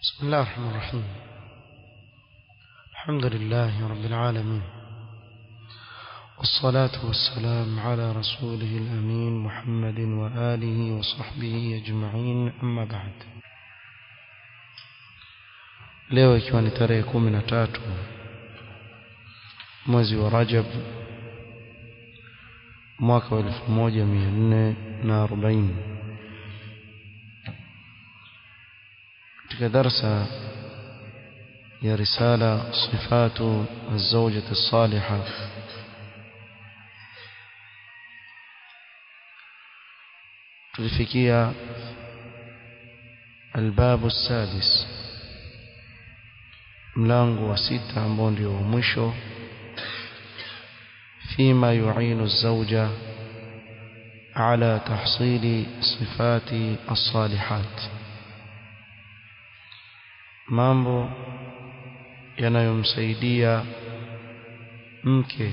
بسم الله الرحمن الرحيم. الحمد لله رب العالمين، والصلاة والسلام على رسوله الأمين محمد وآله وصحبه أجمعين، أما بعد. leo ikiwa ni tarehe 13 mwezi wa Rajab mwaka wa 1440, katika darasa ya risala sifatu az-zawjati as-salihah tulifikia al-bab as-sadis, mlango wa 6 ambao ndio wa mwisho, فيما يعين الزوجة على تحصيل صفات الصالحات، mambo yanayomsaidia mke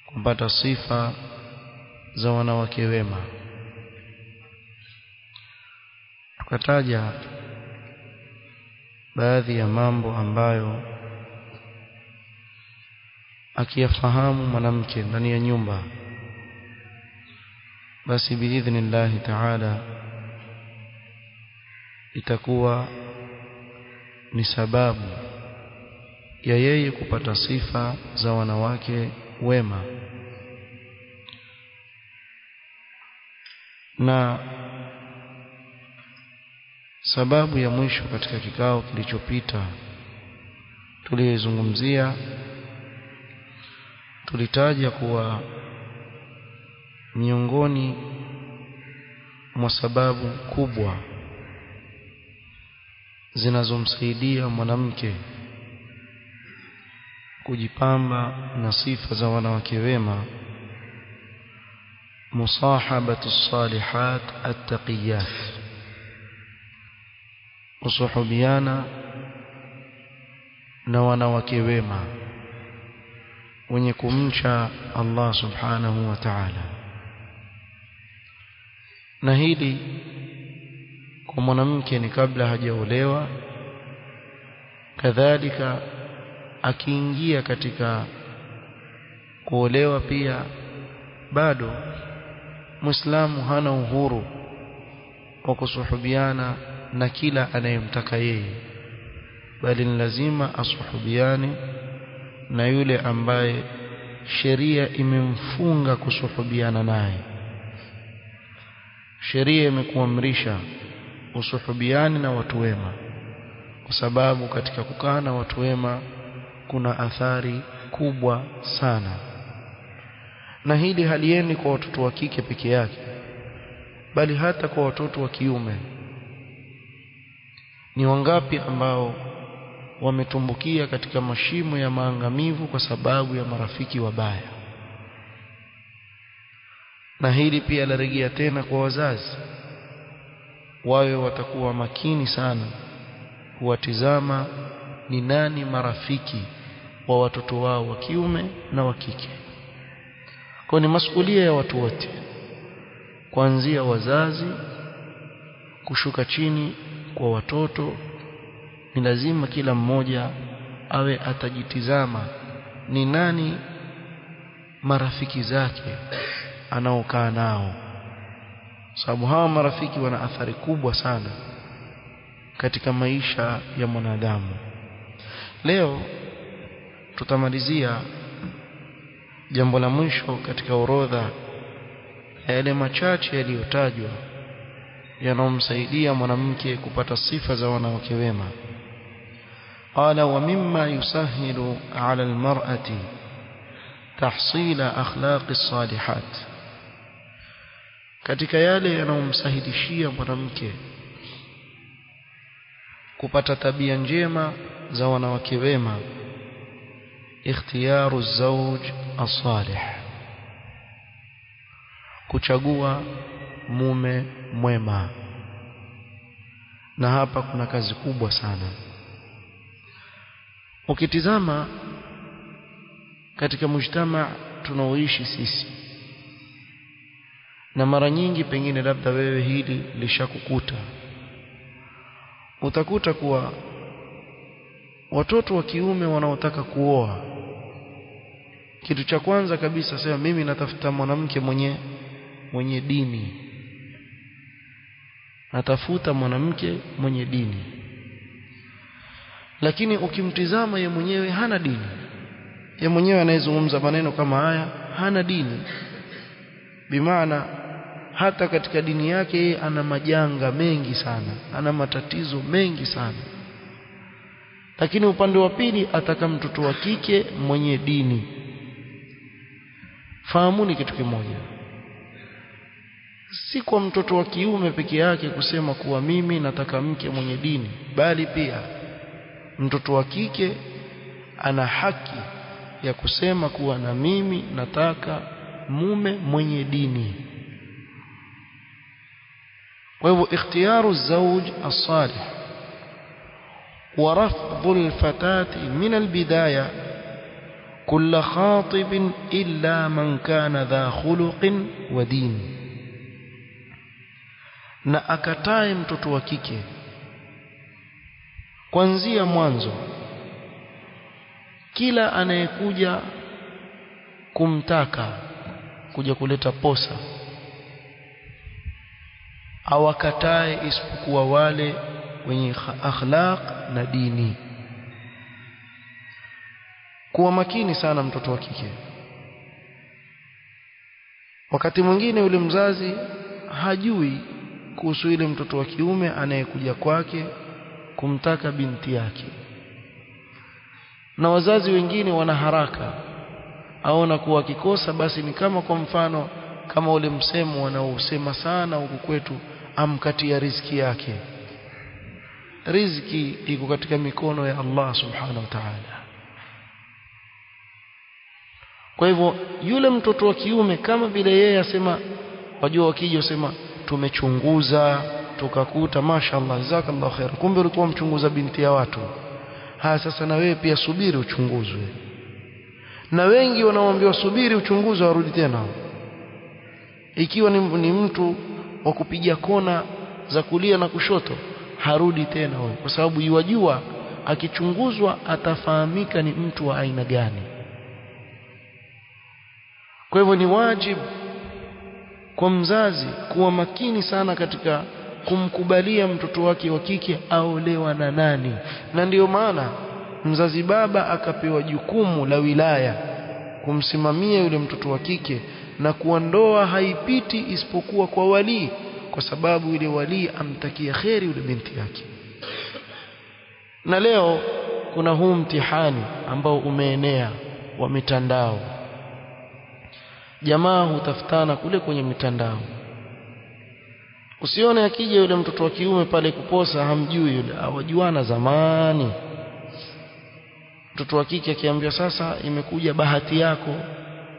kupata sifa za wanawake wema. Tukataja baadhi ya mambo ambayo akiyafahamu mwanamke ndani ya nyumba, basi biidhnillahi ta'ala itakuwa ni sababu ya yeye kupata sifa za wanawake wema. Na sababu ya mwisho katika kikao kilichopita tulizungumzia, tulitaja kuwa miongoni mwa sababu kubwa zinazomsaidia mwanamke kujipamba na sifa za wanawake wema, musahabatu salihat at-taqiyat, kusuhubiana na wanawake wema wenye kumcha Allah subhanahu wa ta'ala. Na hili kwa mwanamke ni kabla hajaolewa, kadhalika akiingia katika kuolewa pia bado Muislamu hana uhuru wa kusuhubiana na kila anayemtaka yeye, bali ni lazima asuhubiane na yule ambaye sheria imemfunga kusuhubiana naye. Sheria imekuamrisha usuhubiane na watu wema, kwa sababu katika kukaa na watu wema kuna athari kubwa sana. Na hili haliendi kwa watoto wa kike peke yake, bali hata kwa watoto wa kiume. Ni wangapi ambao wametumbukia katika mashimo ya maangamivu kwa sababu ya marafiki wabaya? Na hili pia larejea tena kwa wazazi, wawe watakuwa makini sana kuwatizama ni nani marafiki wa watoto wao wa kiume na wa kike. Kwa ni masuhulia ya watu wote, kuanzia wazazi kushuka chini kwa watoto. Ni lazima kila mmoja awe atajitizama ni nani marafiki zake anaokaa nao, sababu hawa marafiki wana athari kubwa sana katika maisha ya mwanadamu. Leo tutamalizia jambo la mwisho katika orodha ya yale machache yaliyotajwa yanayomsaidia mwanamke kupata sifa za wanawake wema. Qala wa mimma yusahilu ala almar'ati tahsila akhlaqi salihat, katika yale yanayomsahilishia mwanamke kupata tabia njema za wanawake wema, ikhtiyaru zawj as-salih, kuchagua mume mwema. Na hapa kuna kazi kubwa sana. Ukitizama katika mujtama tunaoishi sisi, na mara nyingi pengine labda wewe hili lishakukuta, utakuta kuwa watoto wa kiume wanaotaka kuoa, kitu cha kwanza kabisa sema mimi natafuta mwanamke mwenye dini, natafuta mwanamke mwenye dini. Lakini ukimtizama yeye mwenyewe hana dini, yeye mwenyewe anayezungumza maneno kama haya hana dini, bimaana hata katika dini yake yeye ana majanga mengi sana, ana matatizo mengi sana. Lakini upande wa pili ataka mtoto wa kike mwenye dini. Fahamuni kitu kimoja, si kwa mtoto wa kiume peke yake kusema kuwa mimi nataka mke mwenye dini, bali pia mtoto wa kike ana haki ya kusema kuwa na mimi nataka mume mwenye dini. Kwa hivyo ikhtiyaru الزوج الصالح ورفض الفتاة من البداية كل خاطب إلا من كان ذا خلق ودين. na akatae mtoto wa kike kuanzia mwanzo kila anayekuja kumtaka kuja kuleta posa, awakatae isipokuwa wale wenye akhlaq na dini. Kuwa makini sana mtoto wa kike. Wakati mwingine yule mzazi hajui kuhusu ile mtoto wa kiume anayekuja kwake kumtaka binti yake, na wazazi wengine wana haraka, aona kuwa akikosa basi ni kama, kwa mfano kama ule msemo wanaosema sana huku kwetu, amkatia riziki yake. Riziki iko katika mikono ya Allah subhanahu wa ta'ala. Kwa hivyo yule mtoto wa kiume kama vile yeye asema, wajua wakija usema tumechunguza tukakuta mashaallah jazakallahu khair, kumbe ulikuwa mchunguza binti ya watu. Sasa na wewe pia subiri uchunguzwe. Na wengi wanaoambiwa subiri uchunguzwe warudi tena. Ikiwa ni mtu wa kupiga kona za kulia na kushoto, harudi tena wewe, kwa sababu yajua akichunguzwa atafahamika ni mtu wa aina gani. Kwa hivyo ni wajibu kwa mzazi kuwa makini sana katika kumkubalia mtoto wake wa kike aolewa na nani. Na ndiyo maana mzazi baba akapewa jukumu la wilaya kumsimamia yule mtoto wa kike, na kuwa ndoa haipiti isipokuwa kwa wali, kwa sababu yule wali amtakia kheri yule binti yake. Na leo kuna huu mtihani ambao umeenea wa mitandao. Jamaa hutafutana kule kwenye mitandao. Usione akija yule mtoto wa kiume pale kuposa hamjui yule, awajuana zamani. Mtoto wa kike akiambia sasa imekuja bahati yako,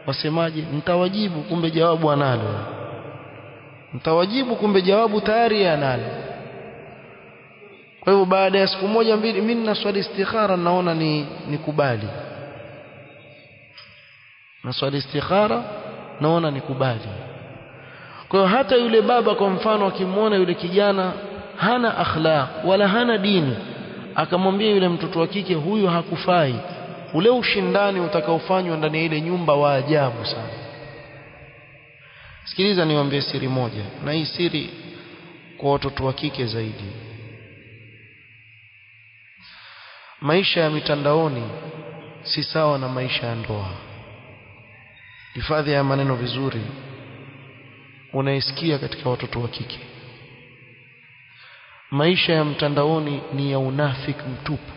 wasemaje? Nitawajibu, kumbe jawabu analo. Nitawajibu, kumbe jawabu tayari analo. Kwa hivyo baada ya siku moja mbili, mimi nina swali istikhara, naona nikubali. Na swali istikhara naona nikubali. Kwa hiyo hata yule baba kwa mfano akimwona yule kijana hana akhlaq wala hana dini, akamwambia yule mtoto wa kike huyu hakufai, ule ushindani utakaofanywa ndani ya ile nyumba wa ajabu sana. Sikiliza niwaambie siri moja, na hii siri kwa watoto wa kike zaidi. Maisha ya mitandaoni si sawa na maisha ya ndoa. Hifadhi ya maneno vizuri unaisikia katika watoto wa kike. Maisha ya mtandaoni ni ya unafiki mtupu.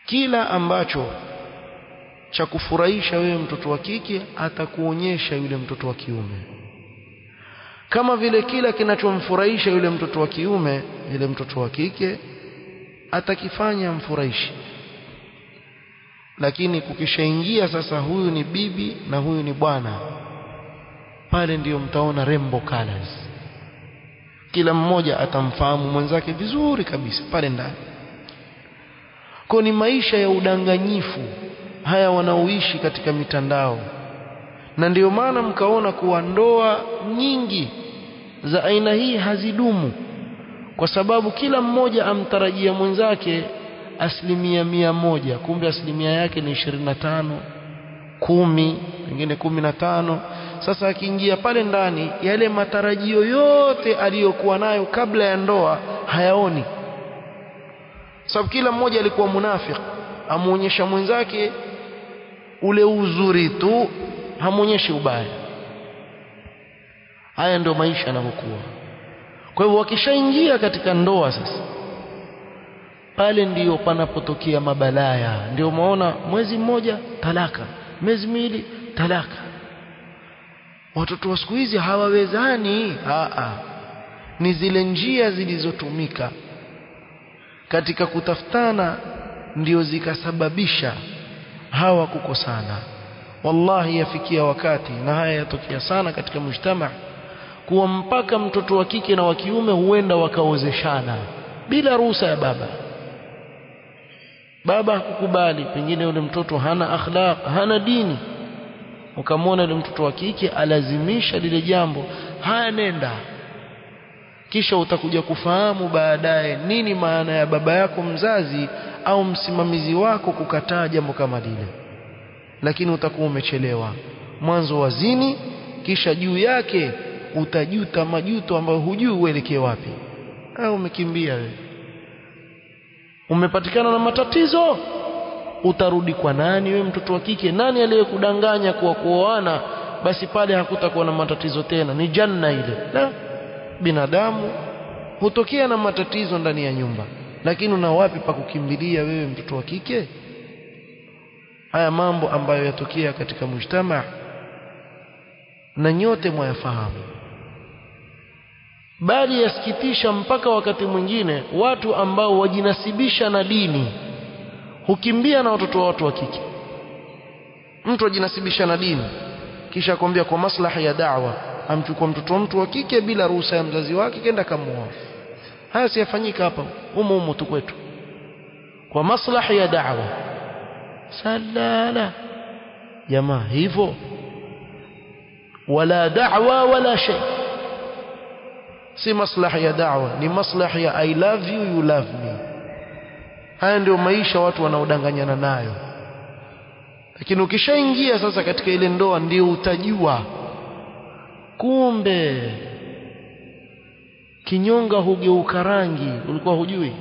Kila ambacho cha kufurahisha wewe mtoto wa kike atakuonyesha yule mtoto wa kiume, kama vile kila kinachomfurahisha yule mtoto wa kiume yule mtoto wa kike atakifanya mfurahishi. Lakini kukishaingia sasa huyu ni bibi na huyu ni bwana, pale ndiyo mtaona rainbow colors. Kila mmoja atamfahamu mwenzake vizuri kabisa pale ndani. Kwa ni maisha ya udanganyifu haya wanaoishi katika mitandao. Na ndiyo maana mkaona kuwa ndoa nyingi za aina hii hazidumu, kwa sababu kila mmoja amtarajia mwenzake 100%, kumbe asilimia yake ni 25, 10, pengine 15. Sasa akiingia pale ndani, yale matarajio yote aliyokuwa nayo kabla ya ndoa hayaoni, sababu kila mmoja alikuwa munafiki, amuonyesha mwenzake ule uzuri tu, hamuonyeshi ubaya. Haya ndio maisha yanavyokuwa. Kwa hivyo wakishaingia katika ndoa sasa, pale ndiyo panapotokea mabalaya. Ndio maona mwezi mmoja talaka, miezi miwili talaka. Watoto wa siku hizi hawawezani. Ni zile njia zilizotumika katika kutafutana ndio zikasababisha hawa kukosana. Wallahi yafikia wakati, na haya yatokea sana katika mujtama, kuwa mpaka mtoto wa kike na wa kiume huenda wakaozeshana bila ruhusa ya baba. Baba hakukubali, pengine yule mtoto hana akhlaq, hana dini, ukamwona yule mtoto wa kike alazimisha lile jambo, haya nenda. Kisha utakuja kufahamu baadaye nini maana ya baba yako mzazi au msimamizi wako kukataa jambo kama lile. Lakini utakuwa umechelewa. Mwanzo wazini, kisha juu yake utajuta majuto ambayo hujui uelekee wapi. Umekimbia wewe, umepatikana na matatizo, utarudi kwa nani wewe mtoto wa kike? Nani aliyekudanganya kwa kuoana? Basi pale hakutakuwa na matatizo tena, ni janna ile. La, binadamu hutokea na matatizo ndani ya nyumba, lakini una wapi pa kukimbilia wewe mtoto wa kike? Haya mambo ambayo yatokea katika mujtama na nyote mwayafahamu, bali yasikitisha mpaka wakati mwingine watu ambao wajinasibisha na dini hukimbia na watoto wa watu wa kike. Mtu ajinasibisha na dini kisha akwambia kwa maslahi ya da'wa amchukua mtoto wa mtu wa kike bila ruhusa ya mzazi wake, kenda kamuoa. Haya siyafanyika hapa humo tu kwetu kwa maslahi ya da'wa. Salala jamaa, hivyo wala da'wa wala shay. Si maslahi ya da'wa, ni maslahi ya I love you, you love me. Haya ndio maisha watu wanaodanganyana nayo. Lakini ukishaingia sasa katika ile ndoa ndio utajua kumbe kinyonga hugeuka rangi, ulikuwa hujui.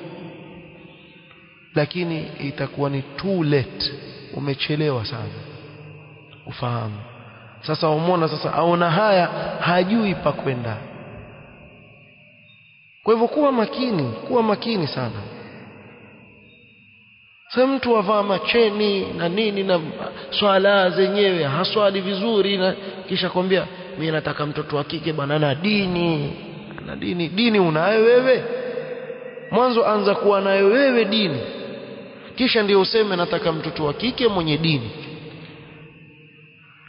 Lakini itakuwa ni too late, umechelewa sana ufahamu. Sasa umeona, sasa aona haya, hajui pa kwenda. Kwa hivyo kuwa makini sana. Sasa mtu avaa macheni na nini na swala zenyewe haswali vizuri, na kisha kwambia mimi nataka mtoto wa kike bwana na dini. Na dini unayo wewe? Mwanzo anza kuwa nayo wewe dini, kisha ndio useme nataka mtoto wa kike mwenye dini.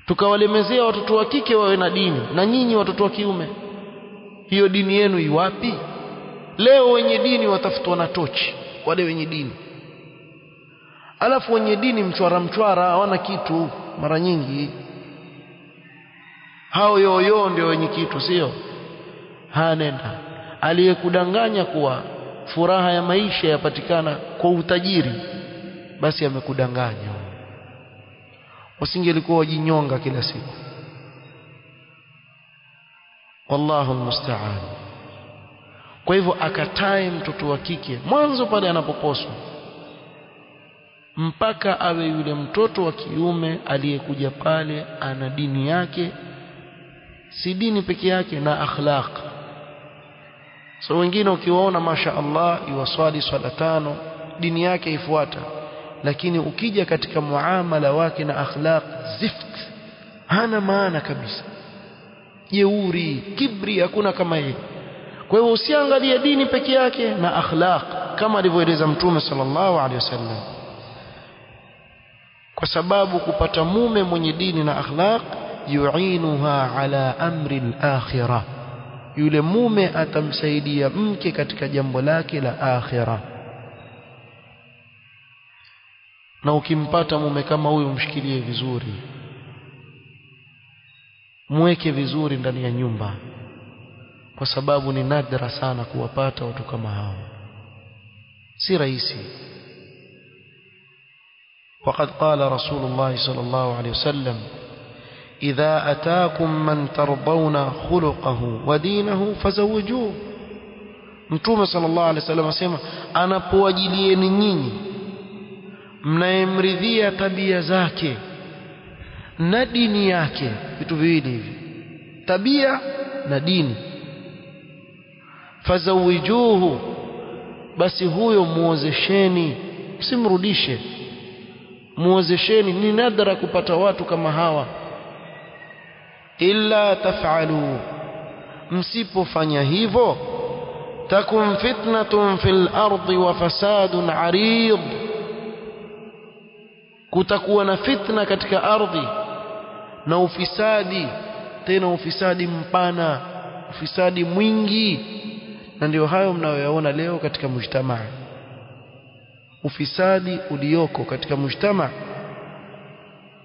Tukawalemezea watoto wa kike wawe na dini, na nyinyi watoto wa kiume hiyo dini yenu iwapi? Leo wenye dini watafutwa na tochi, wale wenye dini. Alafu wenye dini mchwara hawana kitu mara nyingi. Hao yoyo ndio wenye kitu, sio? Hanenda aliyekudanganya kuwa furaha ya maisha yapatikana kwa utajiri, basi amekudanganya. Wasingelikuwa wajinyonga kila siku. Wallahu almusta'an. Kwa hivyo akatae mtoto wa kike mwanzo pale anapoposwa, mpaka awe yule mtoto wa kiume aliyekuja pale ana dini yake, si dini peke yake, na akhlaq. So wengine ukiwaona masha Allah yuwaswali swala 5, dini yake ifuata, lakini ukija katika muamala wake na akhlaq zift, hana maana kabisa, jeuri, kibri, hakuna kama yeye. Kwa hiyo usiangalie dini peke yake na akhlaq, kama alivyoeleza Mtume sallallahu alaihi wasallam, kwa sababu kupata mume mwenye dini na akhlaq yu'inuha ala amri al-akhirah, yule mume atamsaidia mke katika jambo lake la akhirah. Na ukimpata mume kama huyo, mshikilie vizuri, mweke vizuri ndani ya nyumba, kwa sababu ni nadra sana kuwapata watu kama hao, si rahisi. وقد قال رسول الله صلى الله عليه وسلم إذا أتاكم من ترضون خلقه ودينه فزوجوه. Mtume sallallahu alaihi wasallam asema, anapowajilieni nyinyi mnayemridhia tabia zake na dini yake, vitu viwili hivi, tabia na dini, fazawijuhu, basi huyo muozesheni, msimrudishe, muozesheni. Ni nadra kupata watu kama hawa. Illa taf'alu, msipofanya hivyo, takun fitnatun fil ardi wa fasadun arid, kutakuwa na fitna katika ardhi na ufisadi, tena ufisadi mpana, ufisadi mwingi. Na ndio hayo mnayoyaona leo katika mujtamaa. Ufisadi ulioko katika mujtamaa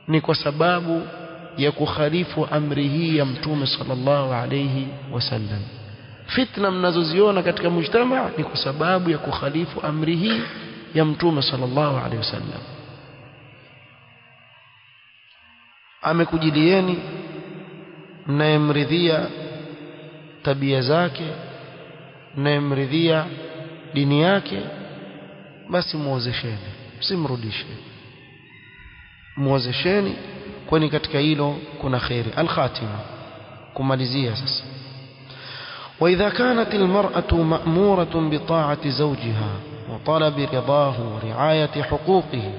ni kwa sababu ya kukhalifu amri hii ya Mtume sallallahu alayhi wasallam. Fitna mnazoziona katika mujtamaa ni kwa sababu ya kukhalifu amri hii ya Mtume sallallahu alayhi wasallam. Amekujilieni mnayemridhia tabia zake, mnayemridhia dini yake, basi muozesheni, msimrudishe, muozesheni, kwani katika hilo kuna khairi. Al-khatima, kumalizia sasa. وإذا كانت المرأة مأمورة بطاعة زوجها وطلب رضاه ورعاية حقوقه,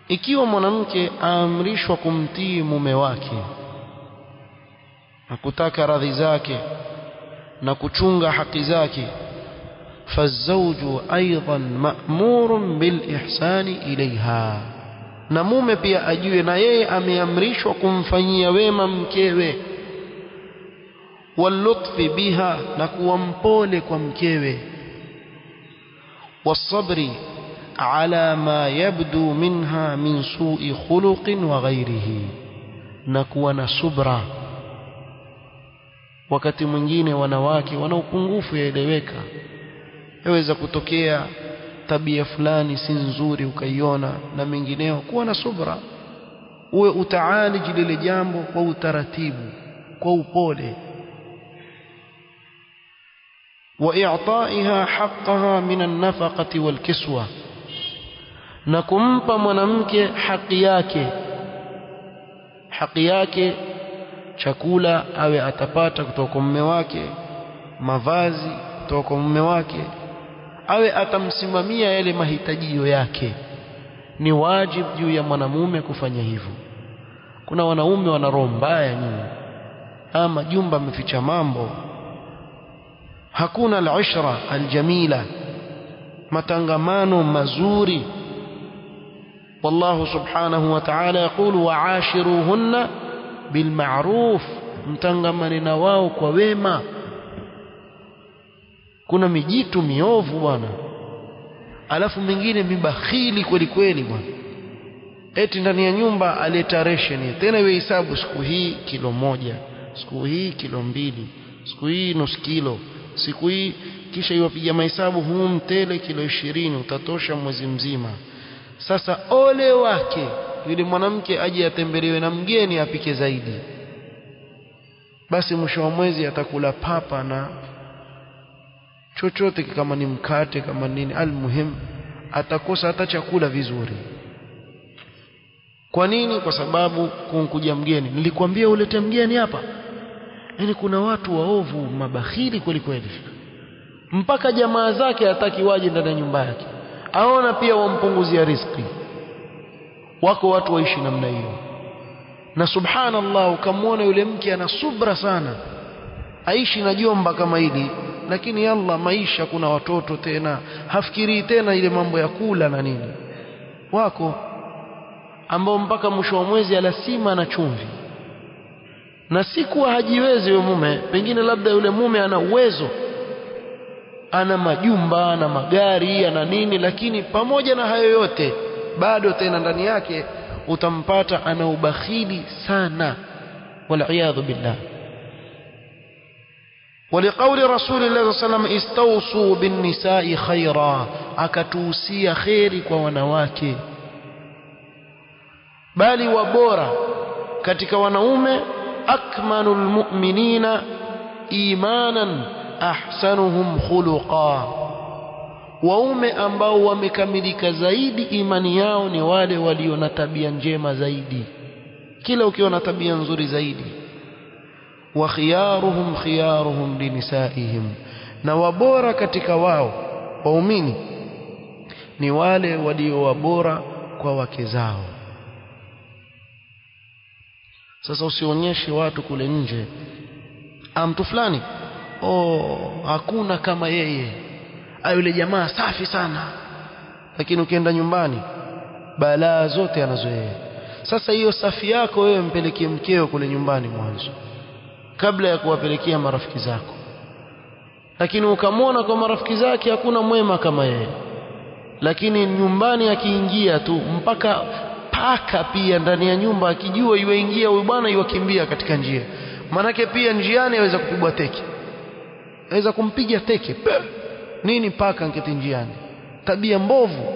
ikiwa mwanamke aamrishwa kumtii mume wake na kutaka radhi zake na kuchunga haki zake, fazawju aidan ma'murun bil ihsani ilayha, na mume pia ajue na yeye ameamrishwa kumfanyia wema mkewe, walutfi biha, na kuwa mpole kwa mkewe, wasabri ala ma yabdu minha min su'i khuluqin wa ghayrihi, na kuwa na subra. Wakati mwingine wanawake wana upungufu, yaeleweka, yaweza kutokea tabia fulani si nzuri ukaiona na mengineo, kuwa na subra, uwe utaaliji lile jambo kwa utaratibu, kwa upole. Wa i'ta'iha haqqaha min an-nafaqati wal kiswa, na kumpa mwanamke haki yake, haki yake, chakula awe atapata kutoka kwa mume wake, mavazi kutoka kwa mume wake, awe atamsimamia yale mahitajio yake. Ni wajibu juu ya mwanamume kufanya hivyo. Kuna wanaume wana roho mbaya nyingi, ama jumba ameficha mambo, hakuna al-ishra al-jamila, matangamano mazuri. والله سبحانه وتعالى يقول وعاشروهن بالمعروف, mtangamane na wao kwa wema. Kuna mijitu miovu bwana, alafu mingine mibakhili kweli kweli bwana, eti ndani ya nyumba aleta ration, tena iwe hesabu, siku hii kilo 1, siku hii kilo 2, siku hii nusu kilo, siku hii, kisha iwapiga mahesabu, huu mtele kilo 20 utatosha mwezi mzima. Sasa ole wake yule mwanamke aje atembelewe na mgeni apike zaidi, basi mwisho wa mwezi atakula papa na chochote, kama ni mkate, kama nini, almuhim atakosa hata chakula vizuri. Kwa nini? Kwa sababu kunkuja mgeni. Nilikwambia ulete mgeni hapa. Yaani kuna watu waovu, mabakhili kweli kweli, mpaka jamaa zake hataki waje ndani ya nyumba yake, aona pia wampunguzia riziki. Wako watu waishi namna hiyo, na subhanallah, ukamwona yule mke ana subra sana, aishi na jomba kama hili, lakini yalla maisha, kuna watoto tena, hafikiri tena ile mambo ya kula na nini. Wako ambao mpaka mwisho wa mwezi alasima na chumvi, na si kuwa hajiwezi yule mume, pengine labda yule mume ana uwezo, ana majumba, ana magari, ana nini, lakini pamoja na hayo yote bado tena ndani yake utampata ana ubakhili sana, wal iyadhu billah. ولقول رسول الله صلى الله عليه وسلم استوصوا بالنساء خيرا akatuhusia khairi kwa wanawake bali wabora katika wanaume akmalul mu'minina imanan ahsanuhum khuluqa waume ambao wamekamilika zaidi imani yao ni wale walio na tabia njema zaidi kila ukiwa na tabia nzuri zaidi wa khiyaruhum linisaihim na wabora katika wao waumini ni wale walio wabora kwa wake zao. Sasa usionyeshe watu kule nje mtu fulani hakuna kama yeye yule jamaa safi sana lakini ukienda nyumbani balaa zote anazo yeye. Sasa hiyo safi yako wewe mpelekee mkeo kule nyumbani mwanzo kabla ya kuwapelekea marafiki zako, lakini ukamwona kwa marafiki zake hakuna mwema kama yeye, lakini nyumbani akiingia tu mpaka paka pia ndani ya nyumba akijua yuingia huyu bwana yukimbia katika njia, manake pia njiani aweza kupigwa teke, aweza kumpiga teke nini paka ngeti njiani, tabia mbovu.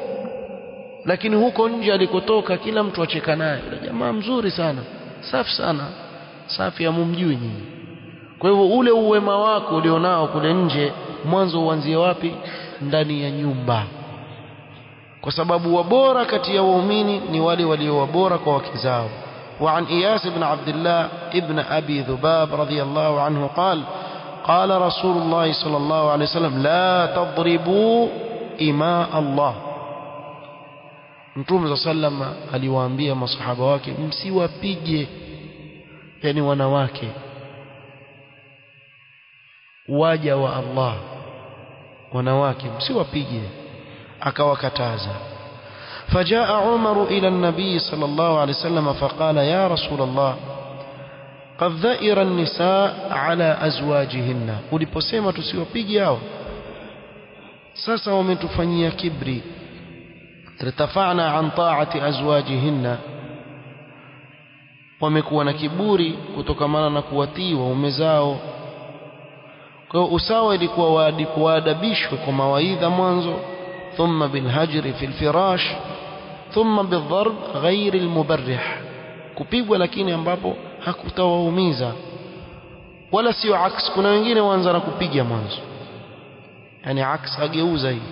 Lakini huko nje alikotoka kila mtu acheka naye, yule jamaa mzuri sana, safi sana, safi amumjui nyinyi. Kwa hivyo ule uwema wako ulionao kule nje mwanzo uanzie wapi? Ndani ya nyumba, kwa sababu wabora kati ya waumini ni wale walio wabora kwa wake zao. وعن إياس بن عبد الله ابن أبي ذباب رضي الله عنه قال رسول الله صلى الله عليه وسلم لا تضربوا إماء الله. Mtume sallam aliwaambia masahaba wake msiwapige, yani wanawake waja wa Allah, wanawake msiwapige, akawakataza. فجاء عمر إلى النبي صلى الله عليه وسلم فقال يا رسول الله قد ذئر النساء على أزواجهن. uliposema tusiwapige hao, sasa wametufanyia kibri, irtafa'na an ta'ati azwajihinna, wamekuwa na kiburi kutokamana na kuwatii waume zao. Kwa hiyo usawa ilikuwa waadabishwe kwa mawaidha mwanzo, thumma bilhajri fil firash, thumma bidharb ghairi almubarrih, kupigwa lakini ambapo hakutawaumiza, wala sio aks. Kuna wengine waanza na kupiga mwanzo, yani aks, ageuza hivi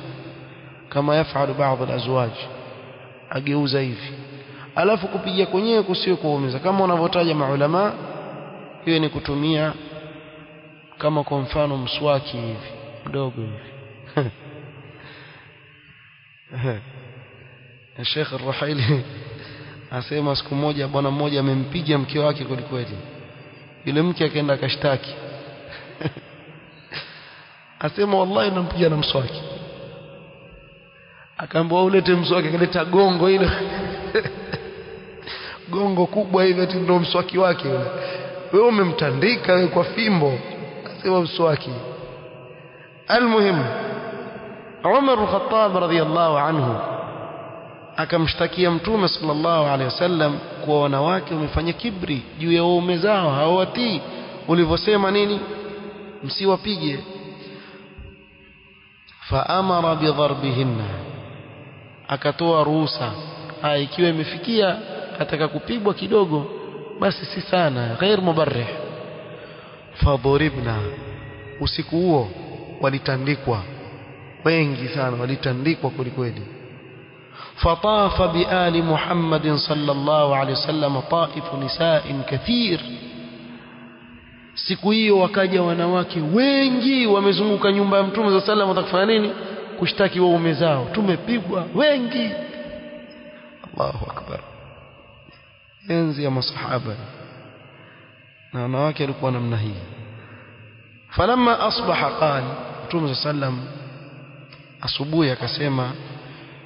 kama yafalu baadhi alazwaj, ageuza hivi alafu kupiga kwenyewe kusio kuumiza, kama wanavyotaja maulama. Hiyo ni kutumia kama kwa mfano mswaki hivi mdogo hivi. Sheikh Ar-Ruhaili asema siku moja bwana mmoja amempiga mke wake kweli, yule mke akaenda akashtaki. Asema wallahi nampiga na mswaki. Akaambiwa ulete mswaki, akaleta gongo ile gongo kubwa hivi, ati ndio mswaki wake yule. Wewe umemtandika wewe kwa fimbo, asema mswaki. Almuhimu Umar al-Khattab radhiyallahu anhu akamshtakia Mtume sallallahu alaihi wasallam kwa wanawake wamefanya kibri juu ya waume zao, hawatii ulivyosema nini, msiwapige. Faamara bidharbihinna, akatoa ruhusa, ikiwa imefikia ataka kupigwa kidogo basi si sana, ghair mubarrih. Fadhuribna, usiku huo walitandikwa wengi sana, walitandikwa kweli. فطاف بآل محمد صلى الله عليه وسلم طائف نساء كثير. Siku hiyo wakaja wanawake wengi wamezunguka nyumba ya Mtume sallallahu alaihi wasallam, watakufanya nini? Kushtaki waume zao, tumepigwa wengi. Allahu akbar, enzi ya masahaba na wanawake walikuwa namna hii. Falamma asbaha qala, Mtume sallallahu alaihi wasallam asubuhi akasema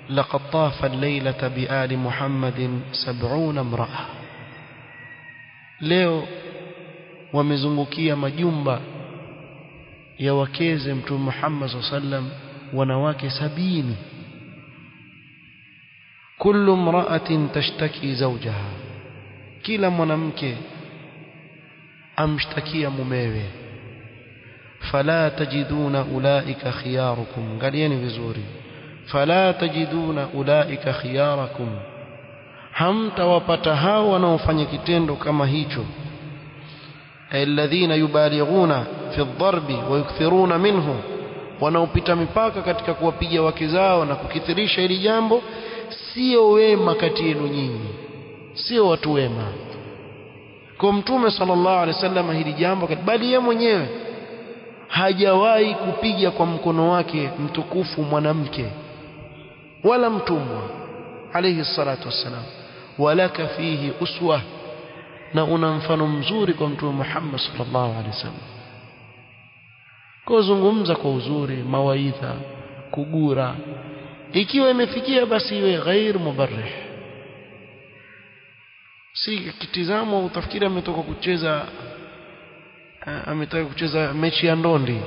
لقد طاف الليلة بآل محمد 70 امرأة. leo wamezungukia majumba ya wakeze Mtume Muhammad sallallahu alaihi wasallam wanawake 70. kullu imra'atin tashtaki zawjaha, kila mwanamke amshtakia mumewe. fala tajiduna ulaika khiyarukum, angalieni vizuri, fala tajiduna ulaika khiyarakum, hamtawapata hao wanaofanya kitendo kama hicho, alladhina yubalighuna fi ad-darbi wa yukthiruna minhu, wanaopita mipaka katika kuwapiga wake zao na kukithirisha hili jambo, sio wema kati yenu nyinyi, sio watu wema. Kwa Mtume sallallahu alaihi wasallam hili jambo, bali yeye mwenyewe hajawahi kupiga kwa mkono wake mtukufu mwanamke wala mtumwa alayhi salatu wassalam. Walaka fihi uswa, na una mfano mzuri kwa Mtume Muhammad sallallahu alaihi wasallam. Kwa zungumza kwa uzuri, mawaidha, kugura, ikiwa imefikia basi iwe ghair mubarrih, si kitizamo utafikiri ametoka kucheza mechi ya ndondi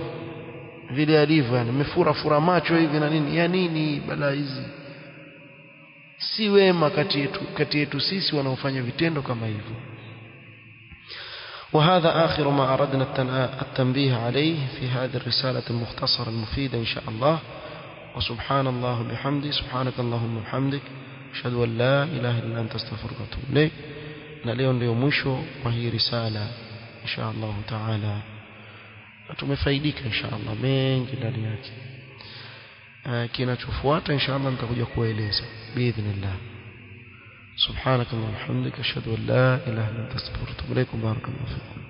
vile alivyo, yani amefura macho hivi na nini, ya nini balaa hizi? Si wema kati yetu sisi wanaofanya vitendo kama hivyo. وهذا آخر ما أردنا التنبيه عليه في هذه الرسالة المختصرة المفيدة إن شاء الله. وسبحان الله بحمده، سبحانك اللهم وبحمدك، أشهد أن لا إله إلا أنت أستغفرك وأتوب إليك. na leo ndio mwisho wa hii risala insha Allah taala, tumefaidika insha Allah mengi ndani yake. Kinachofuata insha Allah nitakuja kueleza biidhnillah. subhanakallahumma wa bihamdika, ashhadu an la ilaha illa anta astaghfiruka wa atubu ilaik. Barakallahu fikum.